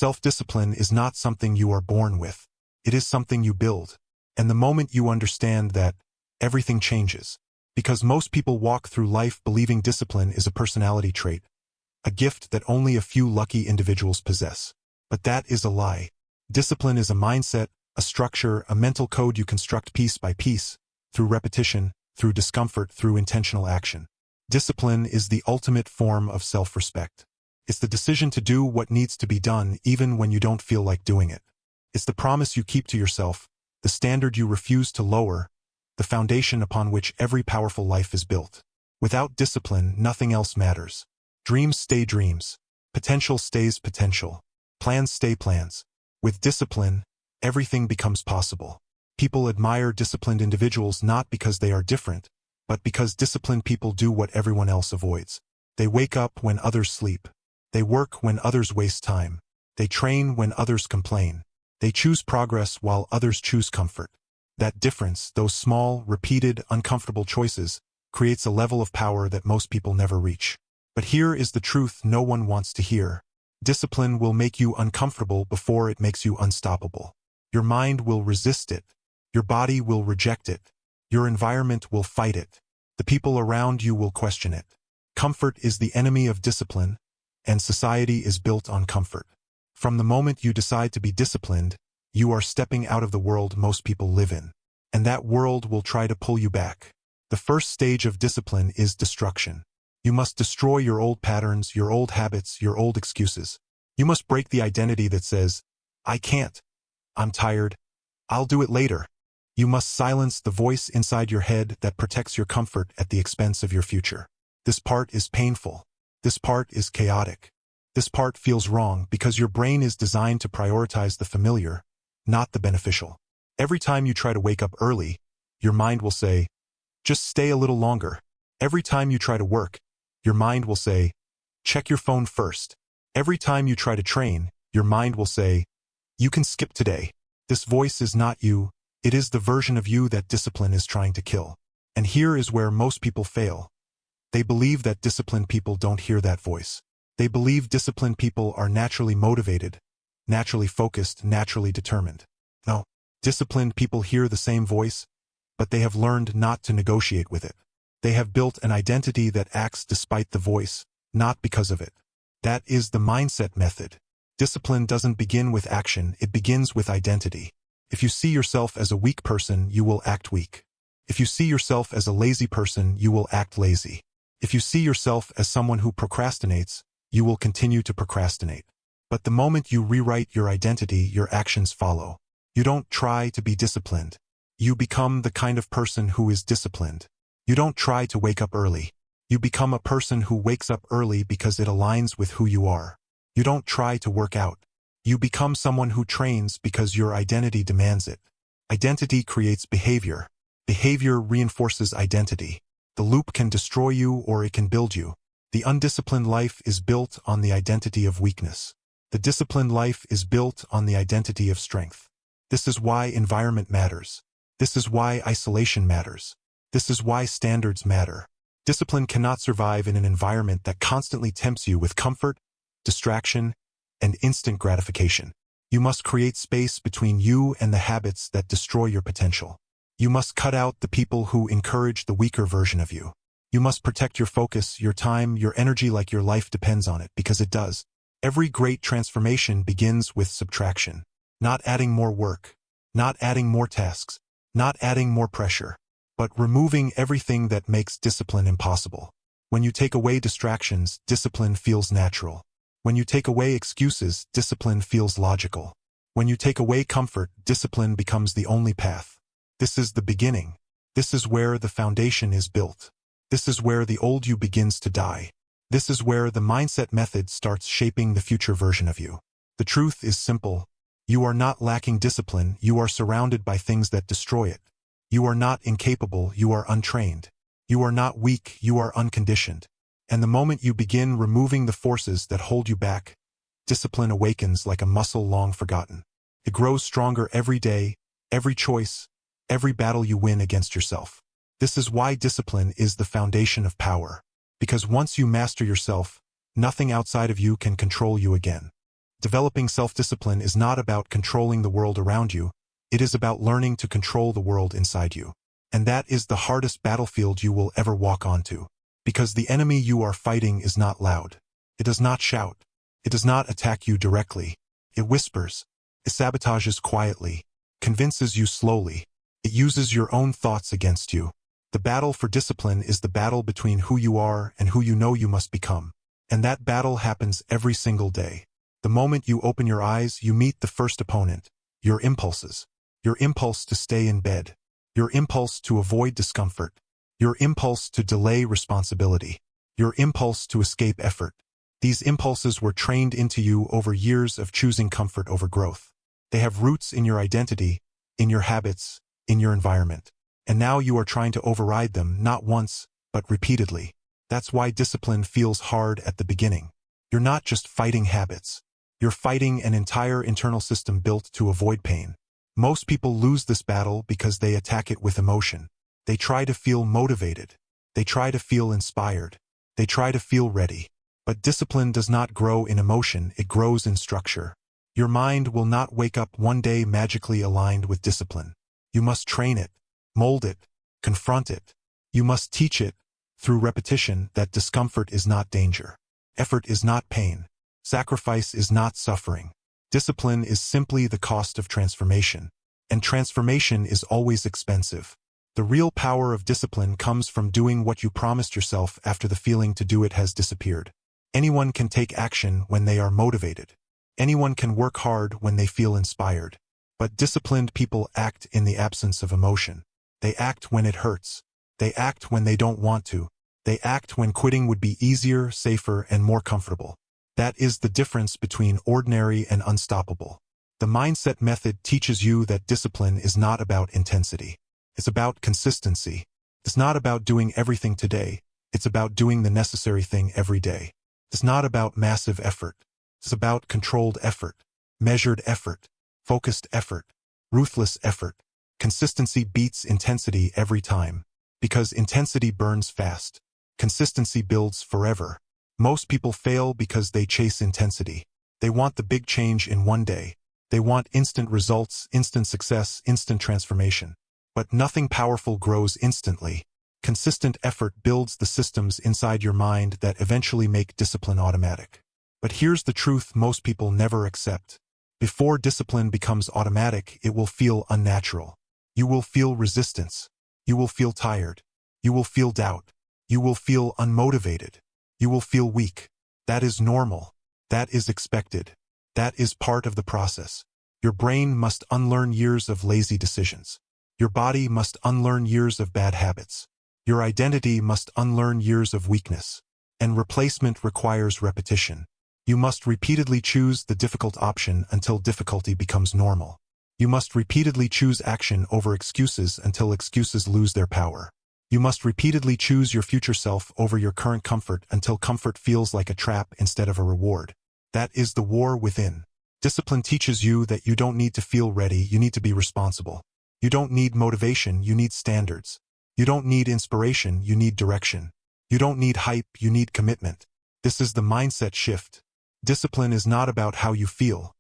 Self-discipline is not something you are born with. It is something you build. And the moment you understand that, everything changes. Because most people walk through life believing discipline is a personality trait, a gift that only a few lucky individuals possess. But that is a lie. Discipline is a mindset, a structure, a mental code you construct piece by piece, through repetition, through discomfort, through intentional action. Discipline is the ultimate form of self-respect. It's the decision to do what needs to be done even when you don't feel like doing it. It's the promise you keep to yourself, the standard you refuse to lower, the foundation upon which every powerful life is built. Without discipline, nothing else matters. Dreams stay dreams. Potential stays potential. Plans stay plans. With discipline, everything becomes possible. People admire disciplined individuals not because they are different, but because disciplined people do what everyone else avoids. They wake up when others sleep. They work when others waste time. They train when others complain. They choose progress while others choose comfort. That difference, those small, repeated, uncomfortable choices, creates a level of power that most people never reach. But here is the truth no one wants to hear. Discipline will make you uncomfortable before it makes you unstoppable. Your mind will resist it. Your body will reject it. Your environment will fight it. The people around you will question it. Comfort is the enemy of discipline, and society is built on comfort. From the moment you decide to be disciplined, you are stepping out of the world most people live in. And that world will try to pull you back. The first stage of discipline is destruction. You must destroy your old patterns, your old habits, your old excuses. You must break the identity that says, I can't. I'm tired. I'll do it later. You must silence the voice inside your head that protects your comfort at the expense of your future. This part is painful. This part is chaotic. This part feels wrong because your brain is designed to prioritize the familiar, not the beneficial. Every time you try to wake up early, your mind will say, just stay a little longer. Every time you try to work, your mind will say, check your phone first. Every time you try to train, your mind will say, you can skip today. This voice is not you, it is the version of you that discipline is trying to kill. And here is where most people fail. They believe that disciplined people don't hear that voice. They believe disciplined people are naturally motivated, naturally focused, naturally determined. No, disciplined people hear the same voice, but they have learned not to negotiate with it. They have built an identity that acts despite the voice, not because of it. That is the mindset method. Discipline doesn't begin with action, it begins with identity. If you see yourself as a weak person, you will act weak. If you see yourself as a lazy person, you will act lazy. If you see yourself as someone who procrastinates, you will continue to procrastinate. But the moment you rewrite your identity, your actions follow. You don't try to be disciplined. You become the kind of person who is disciplined. You don't try to wake up early. You become a person who wakes up early because it aligns with who you are. You don't try to work out. You become someone who trains because your identity demands it. Identity creates behavior. Behavior reinforces identity. The loop can destroy you or it can build you. The undisciplined life is built on the identity of weakness. The disciplined life is built on the identity of strength. This is why environment matters. This is why isolation matters. This is why standards matter. Discipline cannot survive in an environment that constantly tempts you with comfort, distraction, and instant gratification. You must create space between you and the habits that destroy your potential. You must cut out the people who encourage the weaker version of you. You must protect your focus, your time, your energy like your life depends on it, because it does. Every great transformation begins with subtraction. Not adding more work, not adding more tasks, not adding more pressure, but removing everything that makes discipline impossible. When you take away distractions, discipline feels natural. When you take away excuses, discipline feels logical. When you take away comfort, discipline becomes the only path. This is the beginning. This is where the foundation is built. This is where the old you begins to die. This is where the mindset method starts shaping the future version of you. The truth is simple. You are not lacking discipline, you are surrounded by things that destroy it. You are not incapable, you are untrained. You are not weak, you are unconditioned. And the moment you begin removing the forces that hold you back, discipline awakens like a muscle long forgotten. It grows stronger every day, every choice, every battle you win against yourself. This is why discipline is the foundation of power. Because once you master yourself, nothing outside of you can control you again. Developing self-discipline is not about controlling the world around you, it is about learning to control the world inside you. And that is the hardest battlefield you will ever walk onto. Because the enemy you are fighting is not loud. It does not shout. It does not attack you directly. It whispers. It sabotages quietly. Convinces you slowly. It uses your own thoughts against you. The battle for discipline is the battle between who you are and who you know you must become. And that battle happens every single day. The moment you open your eyes, you meet the first opponent, your impulses. Your impulse to stay in bed. Your impulse to avoid discomfort. Your impulse to delay responsibility. Your impulse to escape effort. These impulses were trained into you over years of choosing comfort over growth. They have roots in your identity, in your habits, in your environment. And now you are trying to override them not once, but repeatedly. That's why discipline feels hard at the beginning. You're not just fighting habits. You're fighting an entire internal system built to avoid pain. Most people lose this battle because they attack it with emotion. They try to feel motivated. They try to feel inspired. They try to feel ready. But discipline does not grow in emotion, it grows in structure. Your mind will not wake up one day magically aligned with discipline. You must train it, mold it, confront it. You must teach it, through repetition, that discomfort is not danger. Effort is not pain. Sacrifice is not suffering. Discipline is simply the cost of transformation. And transformation is always expensive. The real power of discipline comes from doing what you promised yourself after the feeling to do it has disappeared. Anyone can take action when they are motivated. Anyone can work hard when they feel inspired. But disciplined people act in the absence of emotion. They act when it hurts. They act when they don't want to. They act when quitting would be easier, safer, and more comfortable. That is the difference between ordinary and unstoppable. The mindset method teaches you that discipline is not about intensity. It's about consistency. It's not about doing everything today. It's about doing the necessary thing every day. It's not about massive effort. It's about controlled effort, measured effort, focused effort, ruthless effort. Consistency beats intensity every time. Because intensity burns fast. Consistency builds forever. Most people fail because they chase intensity. They want the big change in one day. They want instant results, instant success, instant transformation. But nothing powerful grows instantly. Consistent effort builds the systems inside your mind that eventually make discipline automatic. But here's the truth most people never accept. Before discipline becomes automatic, it will feel unnatural. You will feel resistance. You will feel tired. You will feel doubt. You will feel unmotivated. You will feel weak. That is normal. That is expected. That is part of the process. Your brain must unlearn years of lazy decisions. Your body must unlearn years of bad habits. Your identity must unlearn years of weakness. And replacement requires repetition. You must repeatedly choose the difficult option until difficulty becomes normal. You must repeatedly choose action over excuses until excuses lose their power. You must repeatedly choose your future self over your current comfort until comfort feels like a trap instead of a reward. That is the war within. Discipline teaches you that you don't need to feel ready, you need to be responsible. You don't need motivation, you need standards. You don't need inspiration, you need direction. You don't need hype, you need commitment. This is the mindset shift. Discipline is not about how you feel.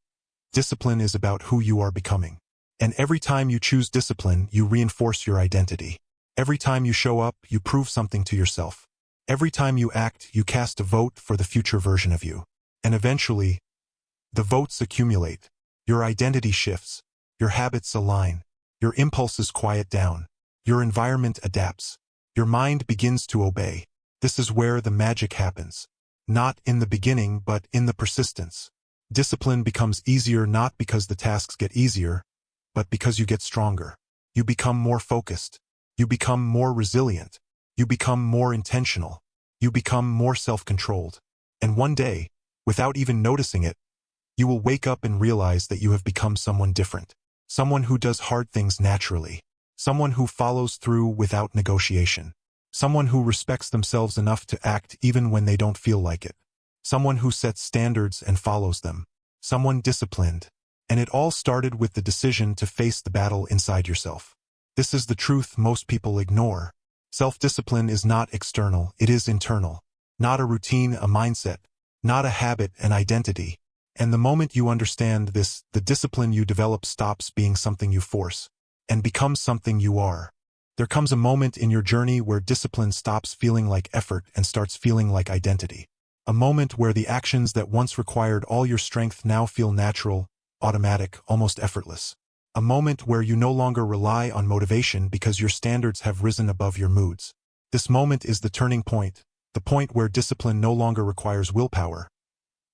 Discipline is about who you are becoming. And every time you choose discipline, you reinforce your identity. Every time you show up, you prove something to yourself. Every time you act, you cast a vote for the future version of you. And eventually, the votes accumulate. Your identity shifts. Your habits align. Your impulses quiet down. Your environment adapts. Your mind begins to obey. This is where the magic happens. Not in the beginning, but in the persistence. Discipline becomes easier not because the tasks get easier, but because you get stronger. You become more focused. You become more resilient. You become more intentional. You become more self-controlled. And one day, without even noticing it, you will wake up and realize that you have become someone different. Someone who does hard things naturally. Someone who follows through without negotiation. Someone who respects themselves enough to act even when they don't feel like it. Someone who sets standards and follows them. Someone disciplined. And it all started with the decision to face the battle inside yourself. This is the truth most people ignore. Self-discipline is not external, it is internal. Not a routine, a mindset. Not a habit, an identity. And the moment you understand this, the discipline you develop stops being something you force and becomes something you are. There comes a moment in your journey where discipline stops feeling like effort and starts feeling like identity. A moment where the actions that once required all your strength now feel natural, automatic, almost effortless. A moment where you no longer rely on motivation because your standards have risen above your moods. This moment is the turning point, the point where discipline no longer requires willpower,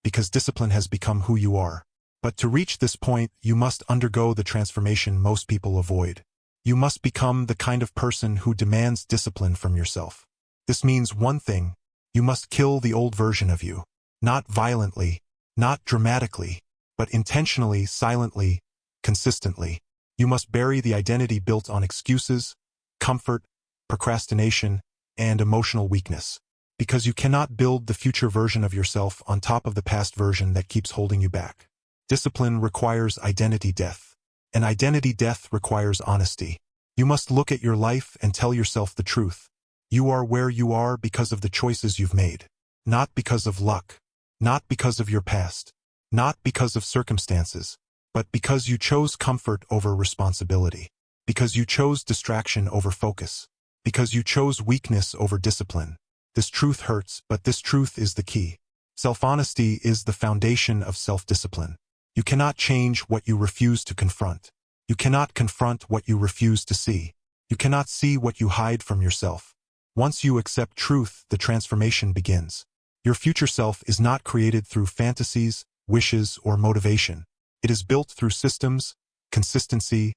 because discipline has become who you are. But to reach this point, you must undergo the transformation most people avoid. You must become the kind of person who demands discipline from yourself. This means one thing: you must kill the old version of you. Not violently, not dramatically, but intentionally, silently, consistently. You must bury the identity built on excuses, comfort, procrastination, and emotional weakness. Because you cannot build the future version of yourself on top of the past version that keeps holding you back. Discipline requires identity death. And identity death requires honesty. You must look at your life and tell yourself the truth. You are where you are because of the choices you've made. Not because of luck. Not because of your past. Not because of circumstances. But because you chose comfort over responsibility. Because you chose distraction over focus. Because you chose weakness over discipline. This truth hurts, but this truth is the key. Self-honesty is the foundation of self-discipline. You cannot change what you refuse to confront. You cannot confront what you refuse to see. You cannot see what you hide from yourself. Once you accept truth, the transformation begins. Your future self is not created through fantasies, wishes, or motivation. It is built through systems, consistency,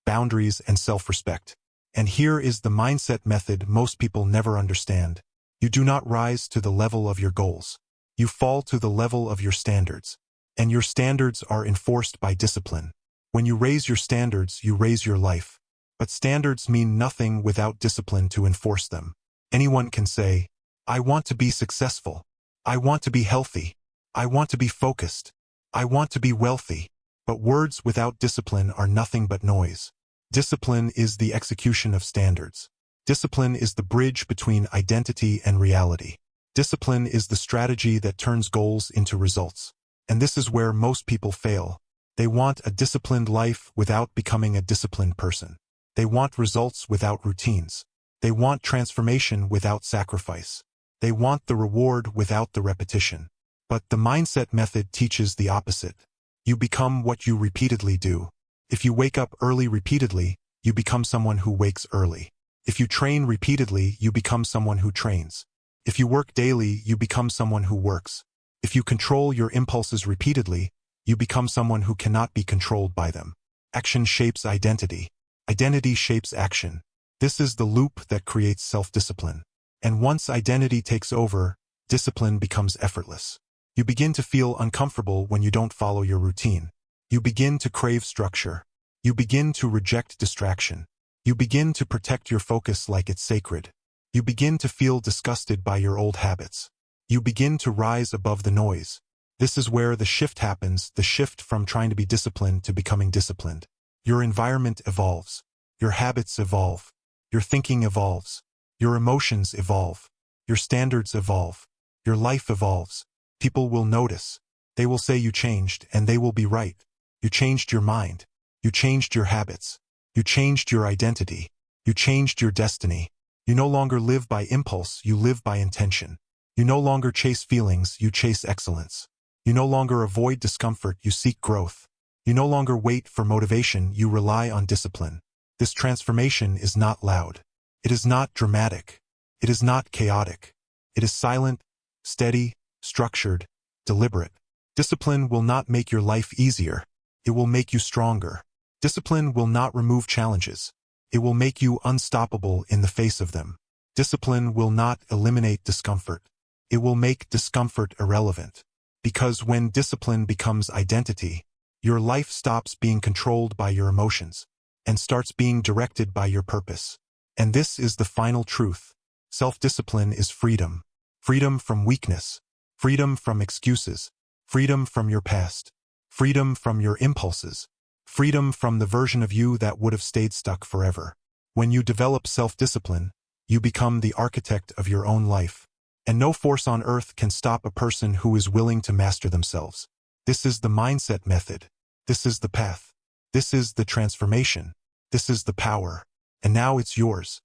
boundaries, and self-respect. And here is the mindset method most people never understand. You do not rise to the level of your goals. You fall to the level of your standards. And your standards are enforced by discipline. When you raise your standards, you raise your life. But standards mean nothing without discipline to enforce them. Anyone can say, "I want to be successful. I want to be healthy. I want to be focused. I want to be wealthy." But words without discipline are nothing but noise. Discipline is the execution of standards. Discipline is the bridge between identity and reality. Discipline is the strategy that turns goals into results. And this is where most people fail. They want a disciplined life without becoming a disciplined person. They want results without routines. They want transformation without sacrifice. They want the reward without the repetition. But the mindset method teaches the opposite. You become what you repeatedly do. If you wake up early repeatedly, you become someone who wakes early. If you train repeatedly, you become someone who trains. If you work daily, you become someone who works. If you control your impulses repeatedly, you become someone who cannot be controlled by them. Action shapes identity. Identity shapes action. This is the loop that creates self-discipline. And once identity takes over, discipline becomes effortless. You begin to feel uncomfortable when you don't follow your routine. You begin to crave structure. You begin to reject distraction. You begin to protect your focus like it's sacred. You begin to feel disgusted by your old habits. You begin to rise above the noise. This is where the shift happens, the shift from trying to be disciplined to becoming disciplined. Your environment evolves. Your habits evolve. Your thinking evolves. Your emotions evolve. Your standards evolve. Your life evolves. People will notice. They will say you changed, and they will be right. You changed your mind. You changed your habits. You changed your identity. You changed your destiny. You no longer live by impulse, you live by intention. You no longer chase feelings, you chase excellence. You no longer avoid discomfort, you seek growth. You no longer wait for motivation, you rely on discipline. This transformation is not loud. It is not dramatic. It is not chaotic. It is silent, steady, structured, deliberate. Discipline will not make your life easier. It will make you stronger. Discipline will not remove challenges. It will make you unstoppable in the face of them. Discipline will not eliminate discomfort. It will make discomfort irrelevant. Because when discipline becomes identity, your life stops being controlled by your emotions and starts being directed by your purpose. And this is the final truth. Self-discipline is freedom. Freedom from weakness. Freedom from excuses. Freedom from your past. Freedom from your impulses. Freedom from the version of you that would have stayed stuck forever. When you develop self-discipline, you become the architect of your own life. And no force on earth can stop a person who is willing to master themselves. This is the mindset method. This is the path. This is the transformation. This is the power. And now it's yours.